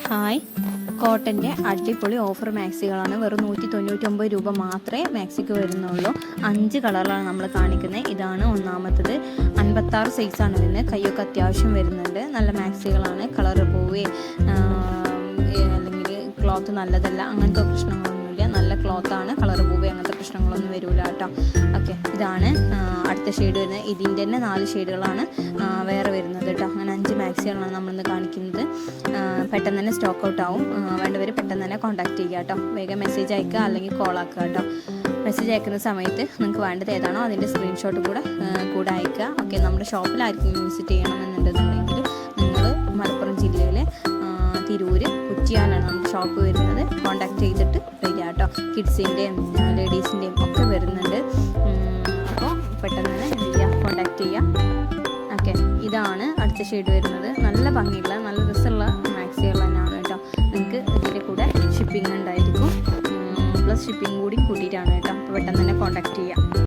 Hi, കോട്ടൻ്റെ അടിപൊളി offer മാക്സികളാണ്. വെറും 199 രൂപ മാത്രമേ മാക്സിക്ക് വരുന്നുള്ളൂ. 5 കളറിലാണ് നമ്മൾ കാണിക്കുന്നത്. ഇതാണ് ഒന്നാമത്തത്. 56 സൈസാണ് വരുന്നത്. കയ്യൊക്കെ അത്യാവശ്യം വരുന്നുണ്ട്. നല്ല മാക്സികളാണ്. കളറ് പോവേ അല്ലെങ്കിൽ ക്ലോത്ത് നല്ലതല്ല, അങ്ങനത്തെ പ്രശ്നങ്ങളൊന്നുമില്ല. നല്ല ക്ലോത്താണ്. കളറ് പോവേ അങ്ങനത്തെ പ്രശ്നങ്ങളൊന്നും വരില്ല കേട്ടോ. ഓക്കെ, ഇതാണ് അടുത്ത ഷെയ്ഡ് വരുന്നത്. ഇതിൻ്റെ തന്നെ 4 ഷെയ്ഡുകളാണ് വേറെ വരുന്നത് കേട്ടോ. അങ്ങനെ 5 മാക്സികളാണ് നമ്മളിന്ന് കാണിക്കുന്നത്. പെട്ടെന്ന് തന്നെ സ്റ്റോക്ക് ഔട്ട് ആവും. വേണ്ടവർ പെട്ടെന്ന് തന്നെ കോൺടാക്ട് ചെയ്യുക കേട്ടോ. വേഗം മെസ്സേജ് അയക്കുക അല്ലെങ്കിൽ കോൾ ആക്കുക കേട്ടോ. മെസ്സേജ് അയക്കുന്ന സമയത്ത് നിങ്ങൾക്ക് വേണ്ടത് ഏതാണോ അതിൻ്റെ സ്ക്രീൻഷോട്ട് കൂടെ അയക്കുക. ഓക്കെ, നമ്മുടെ ഷോപ്പിൽ ആർക്കും വിസിറ്റ് ചെയ്യണമെന്നുണ്ടെന്നുണ്ടെങ്കിൽ നിങ്ങൾ മലപ്പുറം ജില്ലയിലെ തിരൂര് കുറ്റിയാലാണ് നമ്മുടെ ഷോപ്പ് വരുന്നത്. കോൺടാക്ട് ചെയ്തിട്ട് വരിക കേട്ടോ. കിഡ്സിൻ്റെയും ലേഡീസിൻ്റെയും ഒക്കെ വരുന്നുണ്ട്. അപ്പോൾ പെട്ടെന്ന് തന്നെ എന്ത് ചെയ്യുക, കോൺടാക്ട് ചെയ്യുക. ഓക്കെ, ഇതാണ് അടുത്ത ഷെയ്ഡ് വരുന്നത്. നല്ല ഭംഗിയുള്ള നല്ല രസമുള്ള മാക്സികൾ തന്നെയാണ് കേട്ടോ. നിങ്ങൾക്ക് ഇതിൻ്റെ കൂടെ ഷിപ്പിംഗ് ഉണ്ടായിരിക്കും. പ്ലസ് ഷിപ്പിംഗ് കൂടി കൂട്ടിയിട്ടാണ് കേട്ടോ. അപ്പോൾ പെട്ടെന്ന് തന്നെ കോൺടാക്ട് ചെയ്യുക.